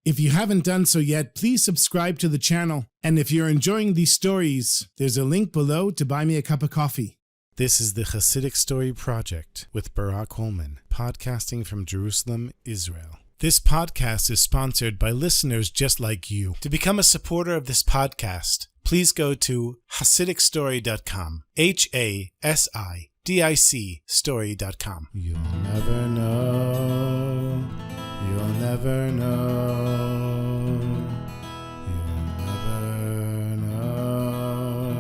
If you haven't done so yet, please subscribe to the channel. And if you're enjoying these stories, there's a link below to buy me a cup of coffee. This is the Chassidic Story Project with Barak Hullman, podcasting from Jerusalem, Israel. This podcast is sponsored by listeners just like you. To become a supporter of this podcast, please go to HasidicStory.com. HASIDIC story.com. You'll never know. You'll never know. You'll never know.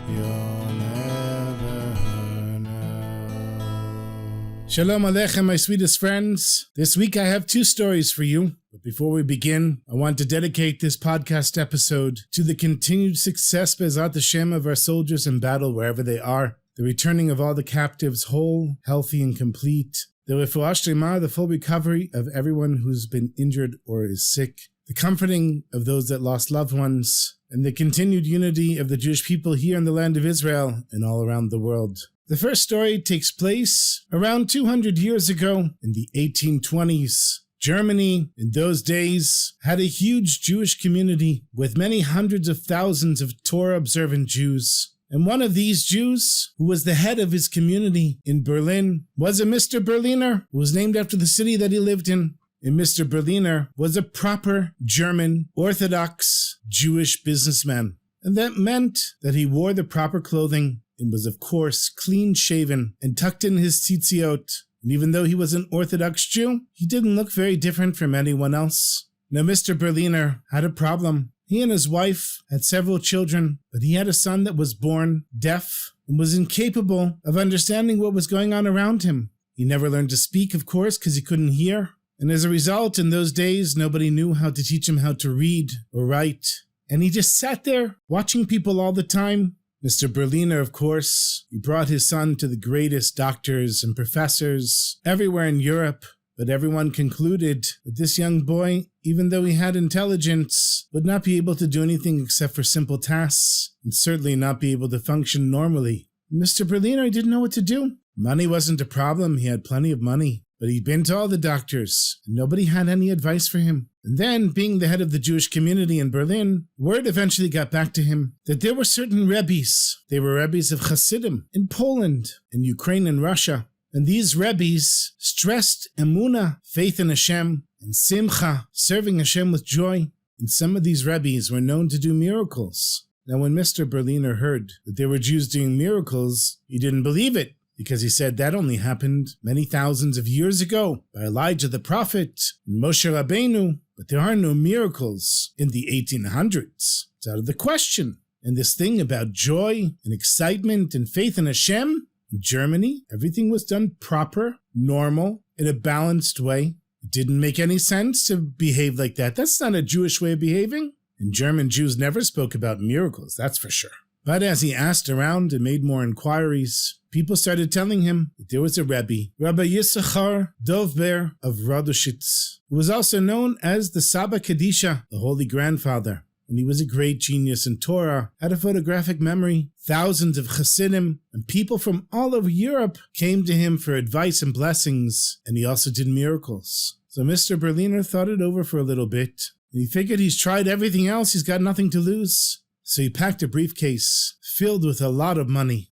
You'll never know. Shalom Aleichem, my sweetest friends. This week I have two stories for you. But before we begin, I want to dedicate this podcast episode to the continued success, Be'ezrat Hashem, of our soldiers in battle wherever they are, the returning of all the captives whole, healthy, and complete, the refuah shlema, the full recovery of everyone who's been injured or is sick, the comforting of those that lost loved ones, and the continued unity of the Jewish people here in the land of Israel and all around the world. The first story takes place around 200 years ago in the 1820s. Germany, in those days, had a huge Jewish community with many hundreds of thousands of Torah-observant Jews. And one of these Jews, who was the head of his community in Berlin, was a Mr. Berliner, who was named after the city that he lived in. And Mr. Berliner was a proper German, Orthodox Jewish businessman. And that meant that he wore the proper clothing and was, of course, clean-shaven and tucked in his tzitziot. And even though he was an Orthodox Jew, he didn't look very different from anyone else. Now, Mr. Berliner had a problem. He and his wife had several children, but he had a son that was born deaf and was incapable of understanding what was going on around him. He never learned to speak, of course, because he couldn't hear. And as a result, in those days, nobody knew how to teach him how to read or write. And he just sat there watching people all the time. Mr. Berliner, of course, he brought his son to the greatest doctors and professors everywhere in Europe, but everyone concluded that this young boy, even though he had intelligence, would not be able to do anything except for simple tasks, and certainly not be able to function normally. Mr. Berliner didn't know what to do. Money wasn't a problem, he had plenty of money, but he'd been to all the doctors, and nobody had any advice for him. And then, being the head of the Jewish community in Berlin, word eventually got back to him that there were certain rebbes. They were rebbes of Chassidim in Poland, in Ukraine, and Russia. And these rebbes stressed emunah, faith in Hashem, and simcha, serving Hashem with joy. And some of these rebbes were known to do miracles. Now, when Mr. Berliner heard that there were Jews doing miracles, he didn't believe it, because he said that only happened many thousands of years ago by Elijah the prophet and Moshe Rabbeinu. But there are no miracles in the 1800s. It's out of the question. And this thing about joy and excitement and faith in Hashem, in Germany, everything was done proper, normal, in a balanced way. It didn't make any sense to behave like that. That's not a Jewish way of behaving. And German Jews never spoke about miracles, that's for sure. But as he asked around and made more inquiries, people started telling him that there was a Rebbe, Rabbi Yisachar Dovber of Radoshitz, who was also known as the Saba Kadisha, the Holy Grandfather. And he was a great genius in Torah, had a photographic memory. Thousands of Chassidim and people from all over Europe came to him for advice and blessings, and he also did miracles. So Mr. Berliner thought it over for a little bit, and he figured he's tried everything else, he's got nothing to lose. So he packed a briefcase filled with a lot of money,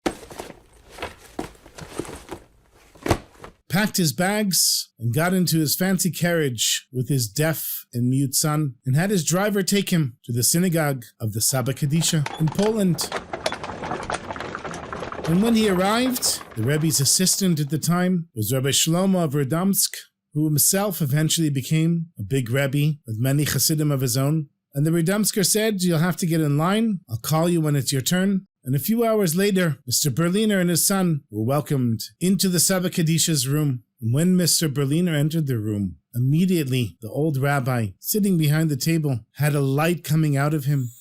packed his bags, and got into his fancy carriage with his deaf and mute son, and had his driver take him to the synagogue of the Saba Kadisha in Poland. And when he arrived, the Rebbe's assistant at the time was Rabbi Shlomo of Radomsk, who himself eventually became a big Rebbe with many Chassidim of his own. And the Radomsker said, "You'll have to get in line. I'll call you when it's your turn." And a few hours later, Mr. Berliner and his son were welcomed into the Saba Kadisha's room. And when Mr. Berliner entered the room, immediately the old rabbi, sitting behind the table, had a light coming out of him.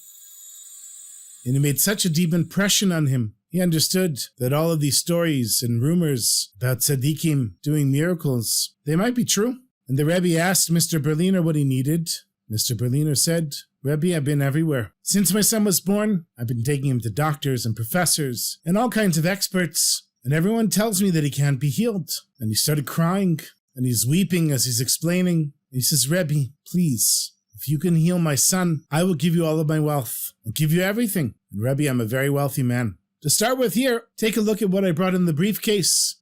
And it made such a deep impression on him. He understood that all of these stories and rumors about tzaddikim doing miracles, they might be true. And the Rebbe asked Mr. Berliner what he needed. Mr. Berliner said, "Rebbe, I've been everywhere. Since my son was born, I've been taking him to doctors and professors and all kinds of experts, and everyone tells me that he can't be healed." And he started crying, and he's weeping as he's explaining. He says, Rebbe, please, if you can heal my son, I will give you all of my wealth. I'll give you everything. And Rebbe, I'm a very wealthy man. To start with here, take a look at what I brought in the briefcase.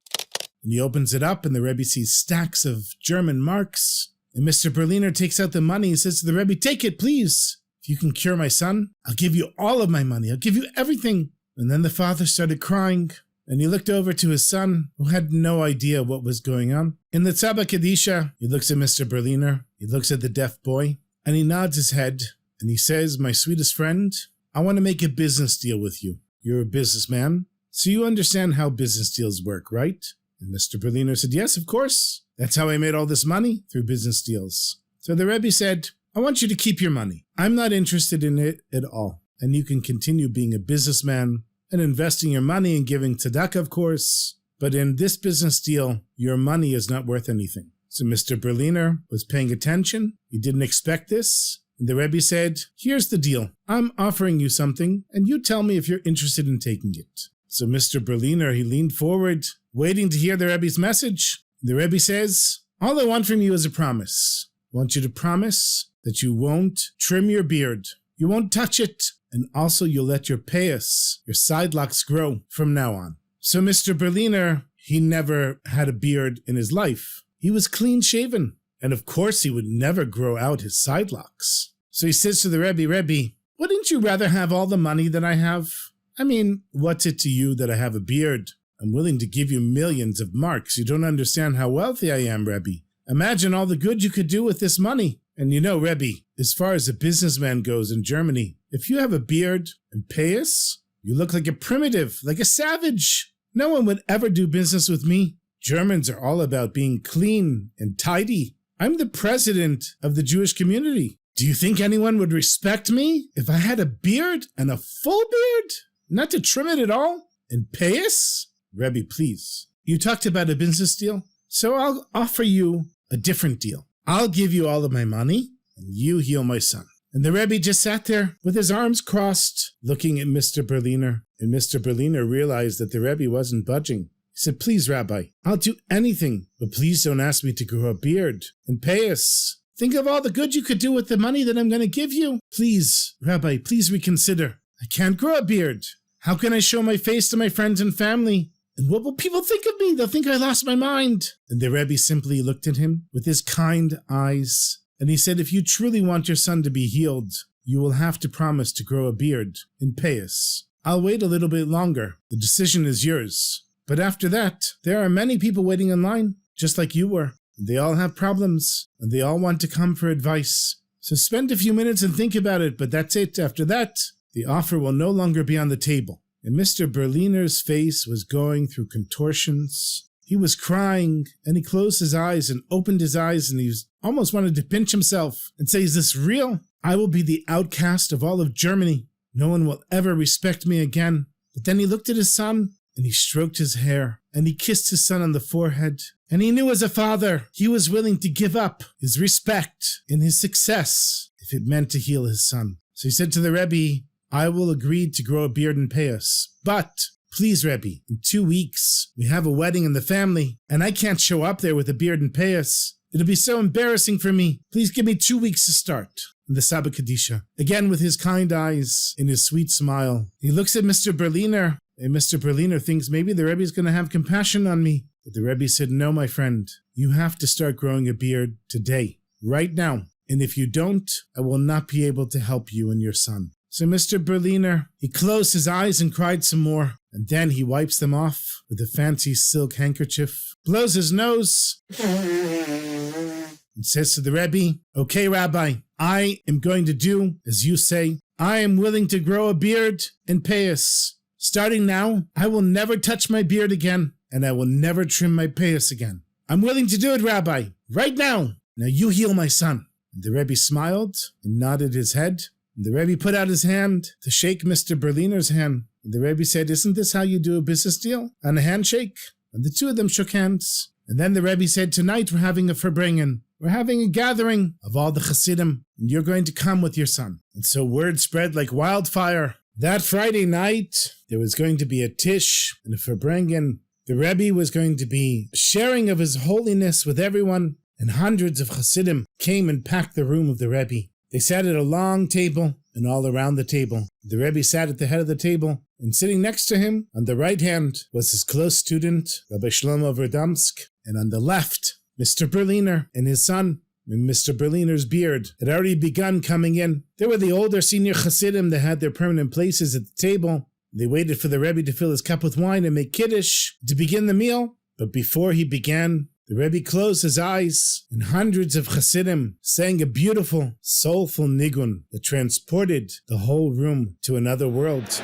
And he opens it up, and the Rebbe sees stacks of German marks. And Mr. Berliner takes out the money and says to the Rebbe, take it, please. If you can cure my son, I'll give you all of my money. I'll give you everything. And then the father started crying, and he looked over to his son, who had no idea what was going on. In the Tzaba Kadisha, he looks at Mr. Berliner, he looks at the deaf boy, and he nods his head, and he says, my sweetest friend, I want to make a business deal with you. You're a businessman, so you understand how business deals work, right? And Mr. Berliner said, yes, of course. That's how I made all this money, through business deals. So the Rebbe said, I want you to keep your money. I'm not interested in it at all. And you can continue being a businessman and investing your money and giving tzedakah, of course. But in this business deal, your money is not worth anything. So Mr. Berliner was paying attention. He didn't expect this. And the Rebbe said, here's the deal. I'm offering you something, and you tell me if you're interested in taking it. So Mr. Berliner, he leaned forward, waiting to hear the Rebbe's message. The Rebbe says, all I want from you is a promise. I want you to promise that you won't trim your beard. You won't touch it. And also you'll let your payas, your side locks, grow from now on. So Mr. Berliner, he never had a beard in his life. He was clean shaven. And of course he would never grow out his side locks. So he says to the Rebbe, wouldn't you rather have all the money that I have? I mean, what's it to you that I have a beard? I'm willing to give you millions of marks. You don't understand how wealthy I am, Rebbe. Imagine all the good you could do with this money. And you know, Rebbe, as far as a businessman goes in Germany, if you have a beard and payas, you look like a primitive, like a savage. No one would ever do business with me. Germans are all about being clean and tidy. I'm the president of the Jewish community. Do you think anyone would respect me if I had a beard and a full beard? Not to trim it at all? And payas? Rebbe, please. You talked about a business deal, so I'll offer you a different deal. I'll give you all of my money, and you heal my son. And the Rebbe just sat there with his arms crossed, looking at Mr. Berliner. And Mr. Berliner realized that the Rebbe wasn't budging. He said, please, Rabbi, I'll do anything, but please don't ask me to grow a beard and pay us. Think of all the good you could do with the money that I'm going to give you. Please, Rabbi, please reconsider. I can't grow a beard. How can I show my face to my friends and family? And what will people think of me? They'll think I lost my mind. And the Rebbe simply looked at him with his kind eyes. And he said, if you truly want your son to be healed, you will have to promise to grow a beard and pay us. I'll wait a little bit longer. The decision is yours. But after that, there are many people waiting in line, just like you were. They all have problems, and they all want to come for advice. So spend a few minutes and think about it, but that's it. After that, the offer will no longer be on the table. And Mr. Berliner's face was going through contortions. He was crying, and he closed his eyes and opened his eyes, and he almost wanted to pinch himself and say, is this real? I will be the outcast of all of Germany. No one will ever respect me again. But then he looked at his son, and he stroked his hair, and he kissed his son on the forehead. And he knew as a father, he was willing to give up his respect and his success if it meant to heal his son. So he said to the Rebbe, I will agree to grow a beard and pay us. But please, Rebbe, in 2 weeks, we have a wedding in the family, and I can't show up there with a beard and pay us. It'll be so embarrassing for me. Please give me 2 weeks to start. And the Saba Kadisha, again with his kind eyes and his sweet smile, he looks at Mr. Berliner, and Mr. Berliner thinks maybe the Rebbe is going to have compassion on me. But the Rebbe said, no, my friend, you have to start growing a beard today, right now. And if you don't, I will not be able to help you and your son. So Mr. Berliner, he closed his eyes and cried some more. And then he wipes them off with a fancy silk handkerchief, blows his nose, and says to the Rebbe, okay, Rabbi, I am going to do as you say. I am willing to grow a beard and payas. Starting now, I will never touch my beard again, and I will never trim my payas again. I'm willing to do it, Rabbi, right now. Now you heal my son. And the Rebbe smiled and nodded his head. And the Rebbe put out his hand to shake Mr. Berliner's hand. And the Rebbe said, isn't this how you do a business deal? On a handshake? And the two of them shook hands. And then the Rebbe said, tonight we're having a Verbringen. We're having a gathering of all the Chassidim, and you're going to come with your son. And so word spread like wildfire. That Friday night, there was going to be a Tish and a Verbringen. The Rebbe was going to be sharing of his holiness with everyone. and hundreds of Chassidim came and packed the room of the Rebbe. They sat at a long table, and all around the table, the Rebbe sat at the head of the table, and sitting next to him, on the right hand, was his close student, Rabbi Shlomo Verdomsk, and on the left, Mr. Berliner and his son. And Mr. Berliner's beard had already begun coming in. They were the older senior Chassidim that had their permanent places at the table. They waited for the Rebbe to fill his cup with wine and make Kiddush to begin the meal. But before he began, the Rebbe closed his eyes, and hundreds of Chassidim sang a beautiful, soulful nigun that transported the whole room to another world.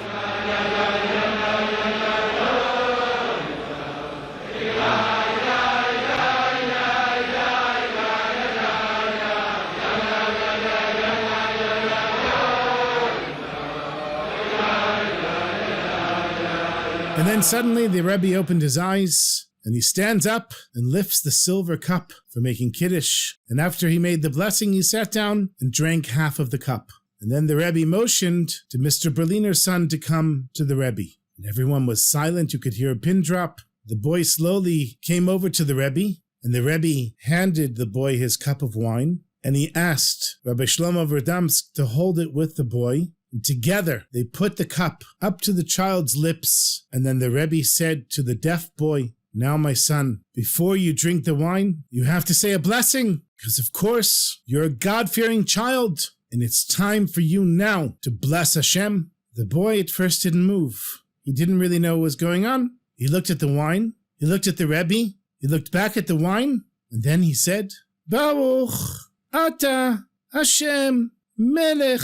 And then suddenly the Rebbe opened his eyes, and he stands up and lifts the silver cup for making Kiddush. And after he made the blessing, he sat down and drank half of the cup. And then the Rebbe motioned to Mr. Berliner's son to come to the Rebbe. And everyone was silent. You could hear a pin drop. The boy slowly came over to the Rebbe, and the Rebbe handed the boy his cup of wine. And he asked Rabbi Shlomo Verdomsk to hold it with the boy. And together, they put the cup up to the child's lips, and then the Rebbe said to the deaf boy, "Now, my son, before you drink the wine, you have to say a blessing, because of course, you're a God-fearing child, and it's time for you now to bless Hashem." The boy at first didn't move. He didn't really know what was going on. He looked at the wine, he looked at the Rebbe, he looked back at the wine, and then he said, "Baruch Ata Hashem Melech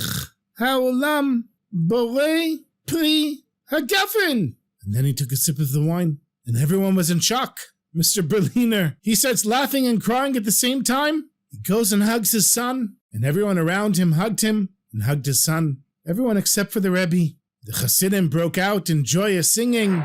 Ha'olam Borei Pri Hagafen." And then he took a sip of the wine, and everyone was in shock. Mr. Berliner, he starts laughing and crying at the same time. He goes and hugs his son, and everyone around him hugged him and hugged his son. Everyone except for the Rebbe. The Chassidim broke out in joyous singing.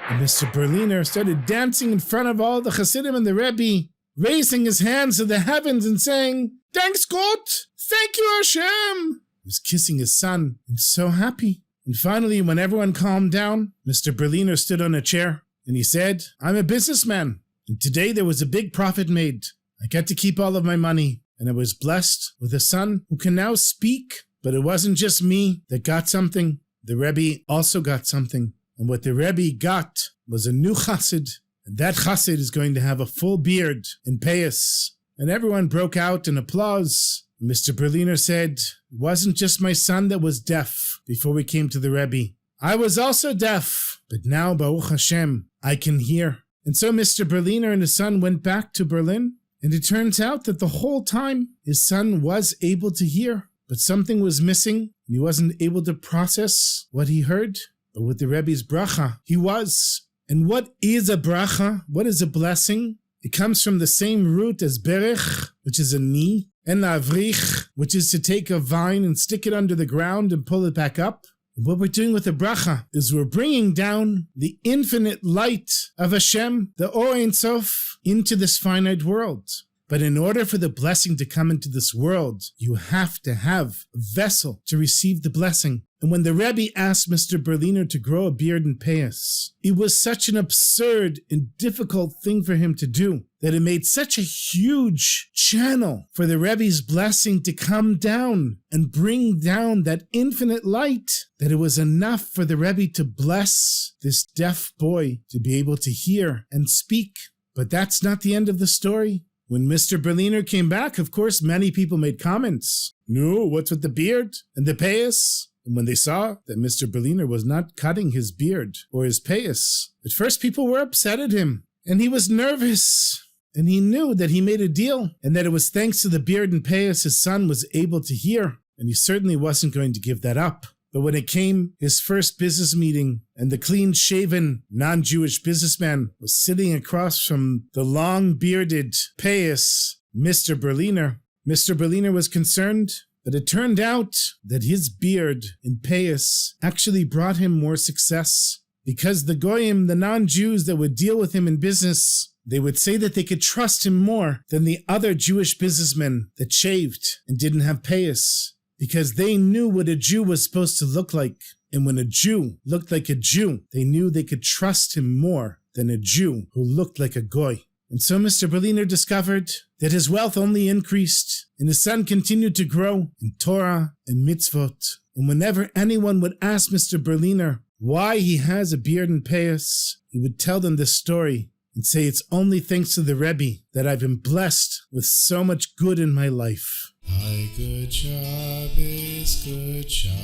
And Mr. Berliner started dancing in front of all the Chassidim and the Rebbe, raising his hands to the heavens and saying, "Thanks Gott! Thank you Hashem!" He was kissing his son and so happy. And finally, when everyone calmed down, Mr. Berliner stood on a chair and he said, "I'm a businessman, and today there was a big profit made. I got to keep all of my money, and I was blessed with a son who can now speak. But it wasn't just me that got something. The Rebbe also got something. And what the Rebbe got was a new chassid, and that chassid is going to have a full beard and payas." And everyone broke out in applause. Mr. Berliner said, "It wasn't just my son that was deaf before we came to the Rebbe. I was also deaf, but now, Baruch Hashem, I can hear." And so Mr. Berliner and his son went back to Berlin, and it turns out that the whole time his son was able to hear, but something was missing, and he wasn't able to process what he heard. But with the Rebbe's bracha, he was. And what is a bracha? What is a blessing? It comes from the same root as berech, which is a knee, and lavrich, which is to take a vine and stick it under the ground and pull it back up. And what we're doing with the bracha is we're bringing down the infinite light of Hashem, the Or Ein Sof, into this finite world. But in order for the blessing to come into this world, you have to have a vessel to receive the blessing. And when the Rebbe asked Mr. Berliner to grow a beard and payas, it was such an absurd and difficult thing for him to do that it made such a huge channel for the Rebbe's blessing to come down and bring down that infinite light that it was enough for the Rebbe to bless this deaf boy to be able to hear and speak. But that's not the end of the story. When Mr. Berliner came back, of course, many people made comments. "No, what's with the beard and the payas?" And when they saw that Mr. Berliner was not cutting his beard or his payas, at first people were upset at him, and he was nervous. And he knew that he made a deal, and that it was thanks to the beard and payas his son was able to hear, and he certainly wasn't going to give that up. But when it came his first business meeting, and the clean-shaven, non-Jewish businessman was sitting across from the long-bearded payas, Mr. Berliner was concerned, but it turned out that his beard and payas actually brought him more success, because the goyim, the non-Jews that would deal with him in business, they would say that they could trust him more than the other Jewish businessmen that shaved and didn't have payas, because they knew what a Jew was supposed to look like. And when a Jew looked like a Jew, they knew they could trust him more than a Jew who looked like a goy. And so Mr. Berliner discovered that his wealth only increased, and his son continued to grow in Torah and mitzvot. And whenever anyone would ask Mr. Berliner why he has a beard and payas, he would tell them this story and say, it's only thanks to the Rebbe that I've been blessed with so much good in my life. Hi, good Shabbos, good Shabbos,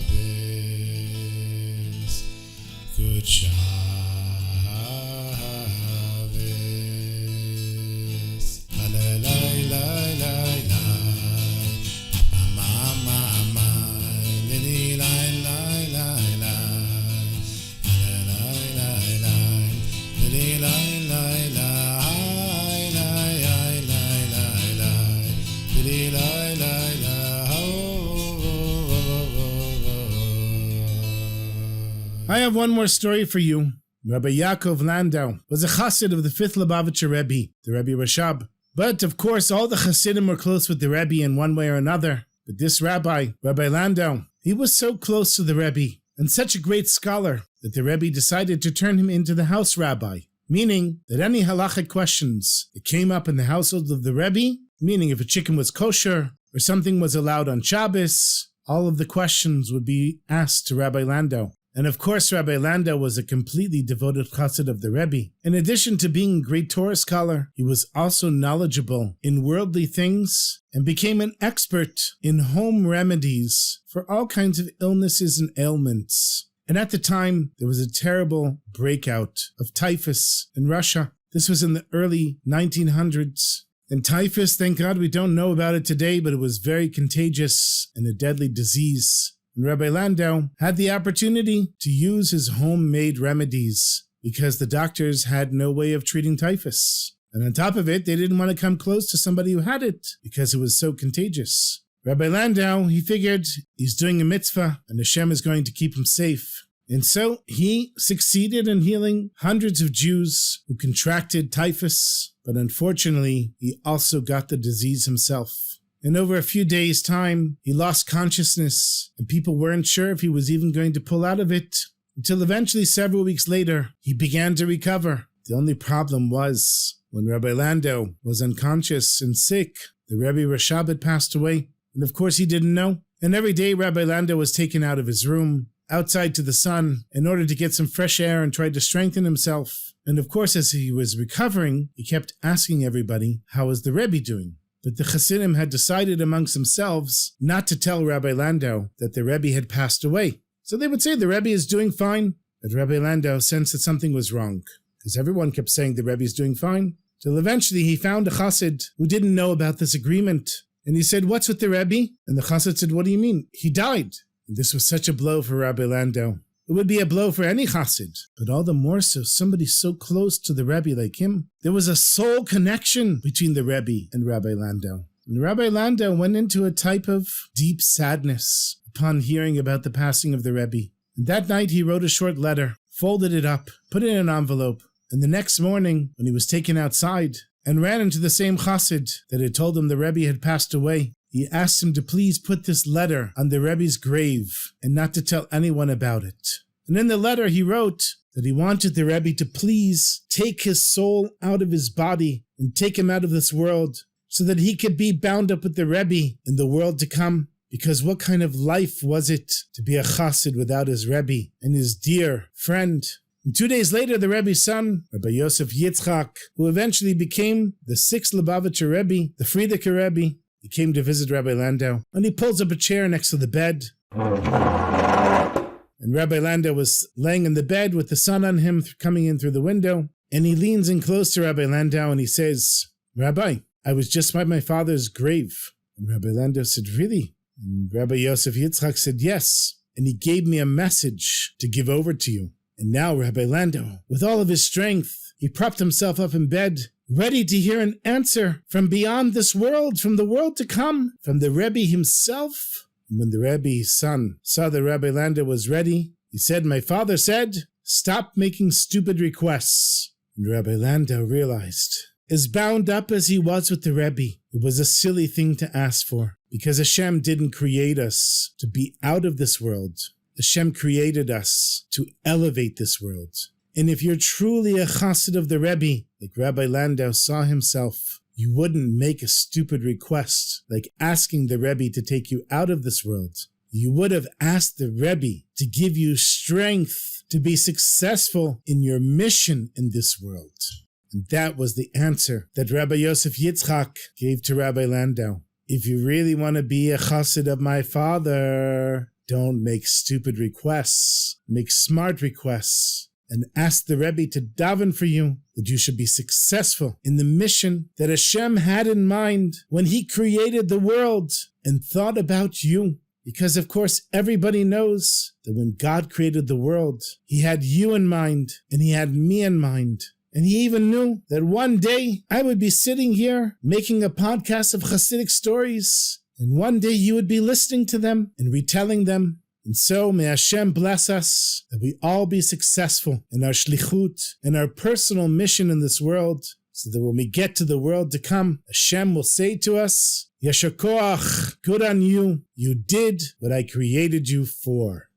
good Shabbos. I have one more story for you. Rabbi Yaakov Landau was a Chassid of the 5th Lubavitcher Rebbe, the Rebbe Rashab. But, of course, all the Chassidim were close with the Rebbe in one way or another. But this rabbi, Rabbi Landau, he was so close to the Rebbe and such a great scholar that the Rebbe decided to turn him into the house rabbi, meaning that any halachic questions that came up in the household of the Rebbe, meaning if a chicken was kosher or something was allowed on Shabbos, all of the questions would be asked to Rabbi Landau. And of course, Rabbi Landau was a completely devoted chassid of the Rebbe. In addition to being a great Torah scholar, he was also knowledgeable in worldly things and became an expert in home remedies for all kinds of illnesses and ailments. And at the time, there was a terrible breakout of typhus in Russia. This was in the early 1900s. And typhus, thank God we don't know about it today, but it was very contagious and a deadly disease. And Rabbi Landau had the opportunity to use his homemade remedies because the doctors had no way of treating typhus. And on top of it, they didn't want to come close to somebody who had it because it was so contagious. Rabbi Landau, he figured he's doing a mitzvah and Hashem is going to keep him safe. And so he succeeded in healing hundreds of Jews who contracted typhus, but unfortunately, he also got the disease himself. And over a few days' time, he lost consciousness, and people weren't sure if he was even going to pull out of it, until eventually, several weeks later, he began to recover. The only problem was, when Rabbi Landau was unconscious and sick, the Rebbe Rashab had passed away, and of course he didn't know. And every day, Rabbi Landau was taken out of his room, outside to the sun, in order to get some fresh air and try to strengthen himself. And of course, as he was recovering, he kept asking everybody, how is the Rebbe doing? But the Chassidim had decided amongst themselves not to tell Rabbi Landau that the Rebbe had passed away. So they would say the Rebbe is doing fine, but Rabbi Landau sensed that something was wrong, because everyone kept saying the Rebbe is doing fine, till eventually he found a Chassid who didn't know about this agreement. And he said, what's with the Rebbe? And the Chassid said, what do you mean? He died. And this was such a blow for Rabbi Landau. It would be a blow for any chassid, but all the more so somebody so close to the Rebbe like him. There was a soul connection between the Rebbe and Rabbi Landau. And Rabbi Landau went into a type of deep sadness upon hearing about the passing of the Rebbe. And that night he wrote a short letter, folded it up, put it in an envelope, and the next morning, when he was taken outside and ran into the same chassid that had told him the Rebbe had passed away, he asked him to please put this letter on the Rebbe's grave and not to tell anyone about it. And in the letter he wrote that he wanted the Rebbe to please take his soul out of his body and take him out of this world so that he could be bound up with the Rebbe in the world to come. Because what kind of life was it to be a chassid without his Rebbe and his dear friend? And 2 days later, the Rebbe's son, Rabbi Yosef Yitzchak, who eventually became the 6th Lubavitcher Rebbe, the Friedecker Rebbe, he came to visit Rabbi Landau, and he pulls up a chair next to the bed. And Rabbi Landau was laying in the bed with the sun on him coming in through the window, and he leans in close to Rabbi Landau and he says, Rabbi, I was just by my father's grave. And Rabbi Landau said, really? And Rabbi Yosef Yitzchak said, yes. And he gave me a message to give over to you. And now Rabbi Landau, with all of his strength, he propped himself up in bed, ready to hear an answer from beyond this world, from the world to come, from the Rebbe himself. And when the Rebbe's son saw that Rabbi Landau was ready, he said, my father said, stop making stupid requests. And Rabbi Landau realized, as bound up as he was with the Rebbe, it was a silly thing to ask for, because Hashem didn't create us to be out of this world. Hashem created us to elevate this world. And if you're truly a chassid of the Rebbe, like Rabbi Landau saw himself, you wouldn't make a stupid request like asking the Rebbe to take you out of this world. You would have asked the Rebbe to give you strength to be successful in your mission in this world. And that was the answer that Rabbi Yosef Yitzchak gave to Rabbi Landau. If you really want to be a chassid of my father, don't make stupid requests. Make smart requests. And ask the Rebbe to daven for you, that you should be successful in the mission that Hashem had in mind when He created the world and thought about you. Because, of course, everybody knows that when God created the world, He had you in mind and He had me in mind. And He even knew that one day I would be sitting here making a podcast of Chassidic stories, and one day you would be listening to them and retelling them. And so may Hashem bless us, that we all be successful in our shlichut and our personal mission in this world, so that when we get to the world to come, Hashem will say to us, Yasher koach, good on you, you did what I created you for.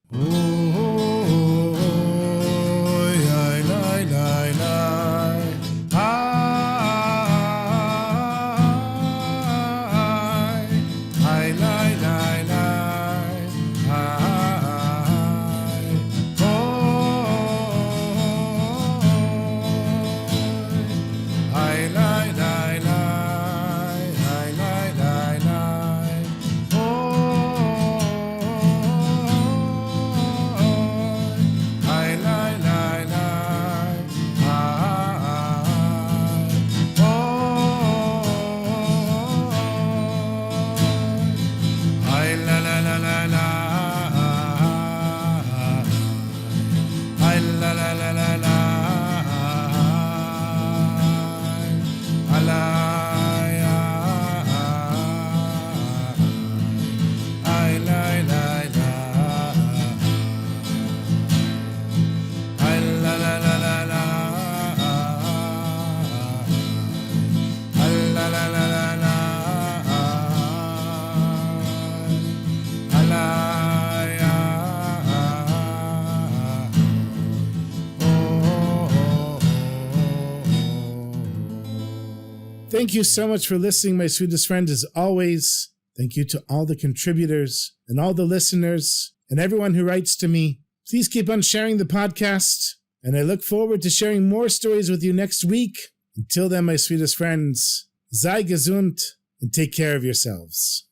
Thank you so much for listening, my sweetest friend, as always. Thank you to all the contributors and all the listeners and everyone who writes to me. Please keep on sharing the podcast, and I look forward to sharing more stories with you next week. Until then, my sweetest friends, sei gesund and take care of yourselves.